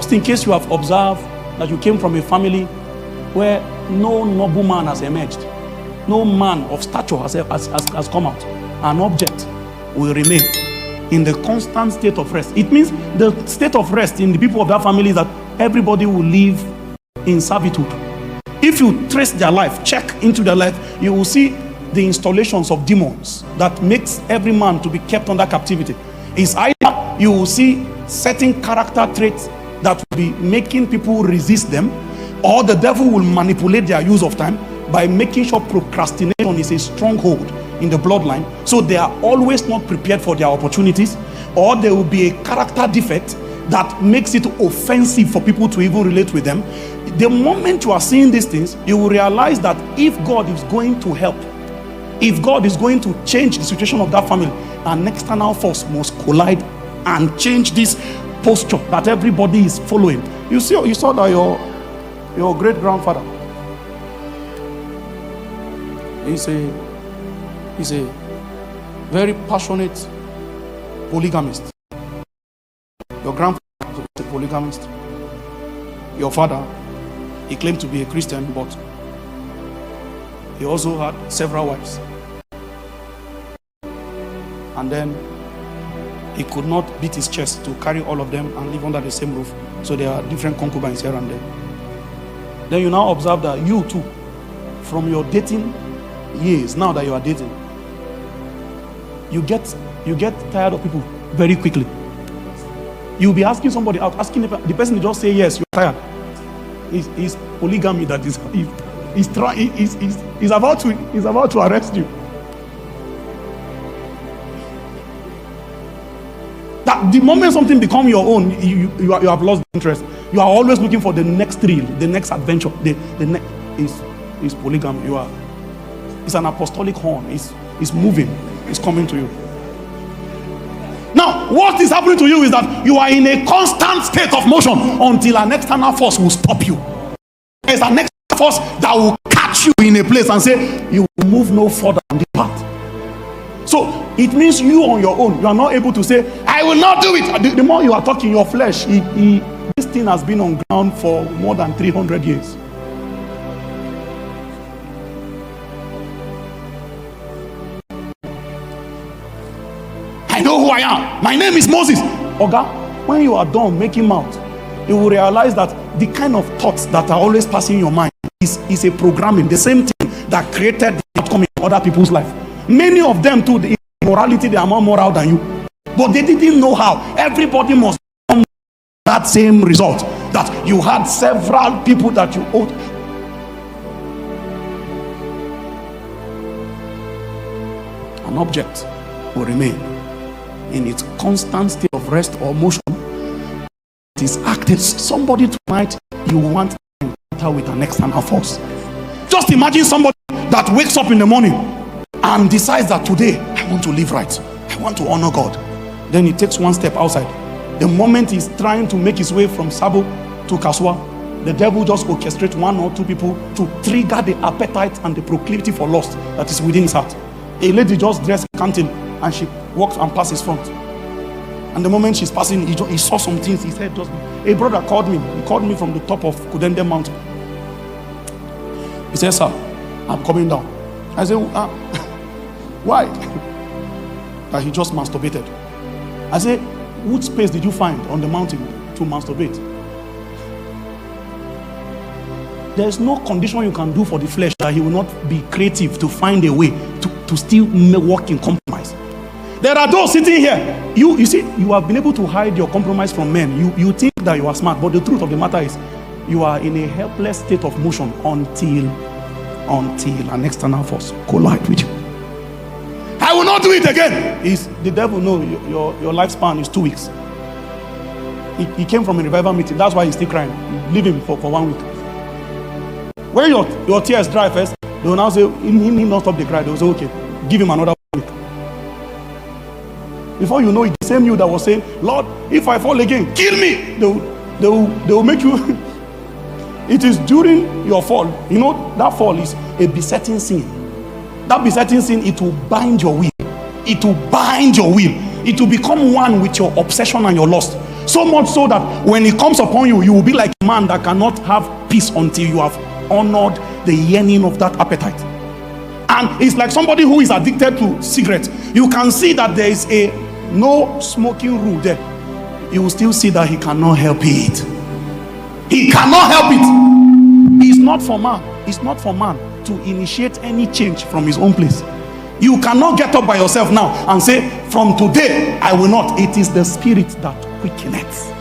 Just in case you have observed that you came from a family where no noble man has emerged, no man of stature has come out, an object will remain in the constant state of rest. It means the state of rest in the people of that family is that everybody will live in servitude. If you trace their life, check into their life, you will see the installations of demons that makes every man to be kept under captivity. It's either you will see certain character traits that will be making people resist them, or the devil will manipulate their use of time by making sure procrastination is a stronghold in the bloodline, so they are always not prepared for their opportunities, or there will be a character defect that makes it offensive for people to even relate with them. The moment you are seeing these things, you will realize that if God is going to help, if God is going to change the situation of that family, an external force must collide and change this posture that everybody is following. You saw that your great grandfather, he's a very passionate polygamist. Your grandfather was a polygamist. Your father, he claimed to be a Christian, but he also had several wives. And then he could not beat his chest to carry all of them and live under the same roof. So there are different concubines here and there. Then you now observe that you too, from your dating years, now that you are dating, you get tired of people very quickly. You'll be asking somebody out, asking the person to just say yes, you're tired. It's polygamy that is about to arrest you. That the moment something becomes your own, you have lost interest. You are always looking for the next thrill, the next adventure. The next is polygamy. It's an apostolic horn. It's moving. It's coming to you. Now, what is happening to you is that you are in a constant state of motion until an external force will stop you. There's an external force that will catch you in a place and say, you will move no further on this path. So it means you on your own, you are not able to say, I will not do it. The more you are talking, your flesh, this thing has been on ground for more than 300 years. I know who I am. My name is Moses. Oga, when you are done making mouth, you will realize that the kind of thoughts that are always passing your mind is a programming, the same thing that created the outcome in other people's life. Many of them too, the immorality, they are more moral than you. But they didn't know how. Everybody must come to that same result. That you had several people that you owed. An object will remain in its constant state of rest or motion. It is active. Somebody tonight, you want to encounter with an external force. Just imagine somebody that wakes up in the morning and decides that today, I want to live right. I want to honor God. Then he takes one step outside. The moment he's trying to make his way from Sabo to Kaswa, the devil just orchestrates one or two people to trigger the appetite and the proclivity for lust that is within his heart. A lady just dressed canting and she walks and passes front. And the moment she's passing, he saw some things. His head just... A brother called me. He called me from the top of Kudende Mountain. He said, sir, I'm coming down. I said, why? That he just masturbated. I said, what space did you find on the mountain to masturbate? There's no condition you can do for the flesh that he will not be creative to find a way to still work in compromise. There are those sitting here. You see, you have been able to hide your compromise from men. You think that you are smart, but the truth of the matter is you are in a helpless state of motion until an external force collide with you. I will not do it again. The devil knows your lifespan is 2 weeks. He came from a revival meeting. That's why he's still crying. Leave him for 1 week. When your tears dry first, they will now say, he need not stop the cry. They will say, okay, give him another week. Before you know it, the same you that was saying, Lord, if I fall again, kill me. They will make you. It is during your fall. You know, that fall is a besetting sin. That besetting sin, it will bind your will. It will bind your will. It will become one with your obsession and your lust. So much so that when it comes upon you, you will be like a man that cannot have peace until you have honored the yearning of that appetite. And it's like somebody who is addicted to cigarettes. You can see that there is a no smoking rule there. You will still see that he cannot help it. He cannot help it. It's not for man. It's not for man to initiate any change from his own place. You cannot get up by yourself now and say, from today I will not. It is the spirit that quickeneth.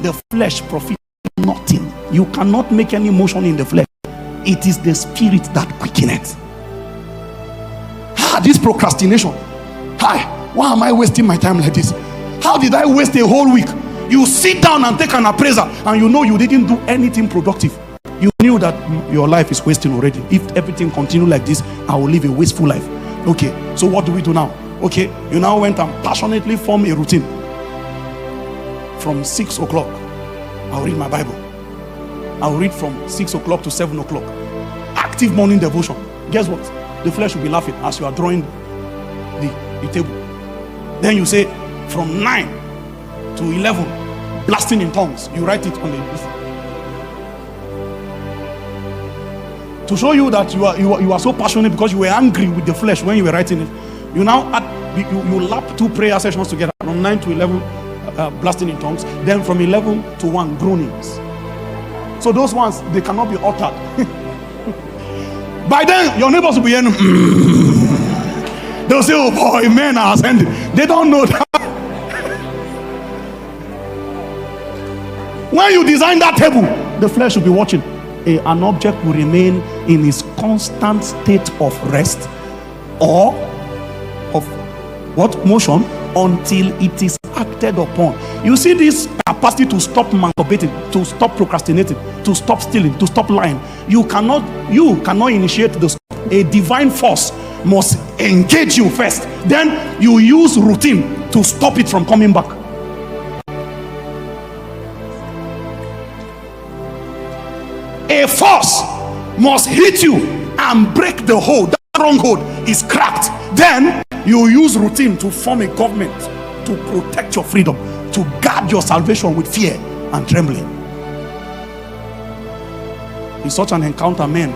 The flesh profits nothing. You cannot make any motion in the flesh. It is the spirit that quickeneth. This procrastination. Why am I wasting my time like this? How did I waste a whole week? You sit down and take an appraisal and you know you didn't do anything productive. You knew that your life is wasting already. If everything continues like this, I will live a wasteful life. Okay, so what do we do now? Okay, you now went and passionately formed a routine. From 6 o'clock, I'll read my Bible. I'll read from 6 o'clock to 7 o'clock. Active morning devotion. Guess what? The flesh will be laughing as you are drawing the table. Then you say, from 9 to 11, blasting in tongues. You write it on the list. To show you that you are so passionate because you were angry with the flesh when you were writing it. You now add, you lap 2 prayer sessions together. From 9 to 11, blasting in tongues. Then from 11 to 1, groanings. So those ones, they cannot be uttered. By then, your neighbors will be in. They'll say, oh boy, men are ascending. They don't know that. When you design that table, the flesh will be watching. An object will remain in its constant state of rest or of what? Motion until it is acted upon. You see this capacity to stop masturbating, to stop procrastinating, to stop stealing, to stop lying. You cannot initiate this. A divine force must engage you first. Then you use routine to stop it from coming back. A force must hit you and break the hold. That stronghold is cracked. Then you use routine to form a government to protect your freedom, to guard your salvation with fear and trembling. In such an encounter, men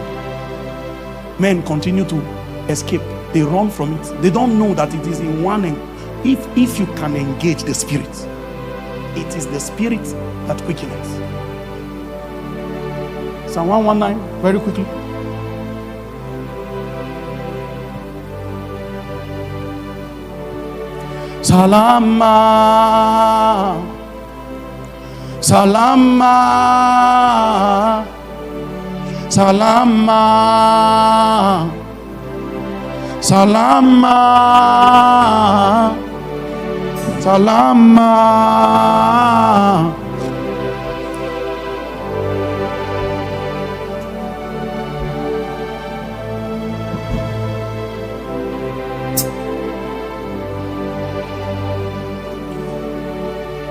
continue to escape. They run from it. They don't know that it is in one. If you can engage the spirit, it is the spirit that quickens. Psalm 119, very quickly. Salama, salama, salama, salama, salama.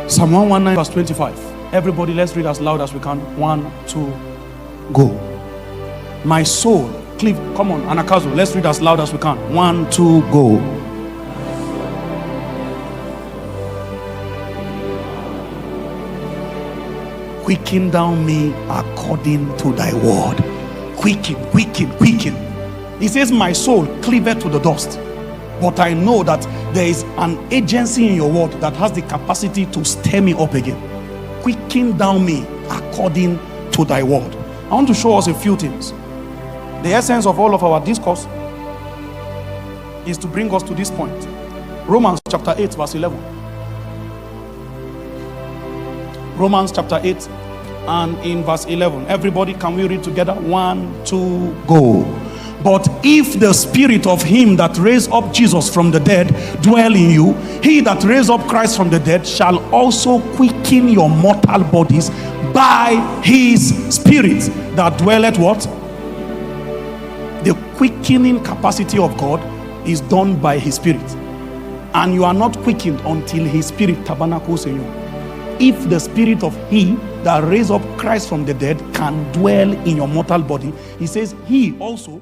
Psalm 119 verse 25. Everybody, let's read as loud as we can. 1, 2, go. My soul, cleave. Come on, Anakazo, let's read as loud as we can. 1, 2, go. Quicken down me according to thy word. Quicken, quicken, quicken. He says, my soul cleaveth to the dust. But I know that there is an agency in your word that has the capacity to stir me up again. Quicken down me according to thy word. I want to show us a few things. The essence of all of our discourse is to bring us to this point. Romans chapter 8 verse 11. Romans chapter 8 and in verse 11. Everybody, can we read together? 1, 2, go. But if the spirit of him that raised up Jesus from the dead dwell in you, he that raised up Christ from the dead shall also quicken your mortal bodies by his spirit that dwelleth what? The quickening capacity of God is done by his spirit. And you are not quickened until his spirit tabernacles in you. If the spirit of he that raised up Christ from the dead can dwell in your mortal body, he says he also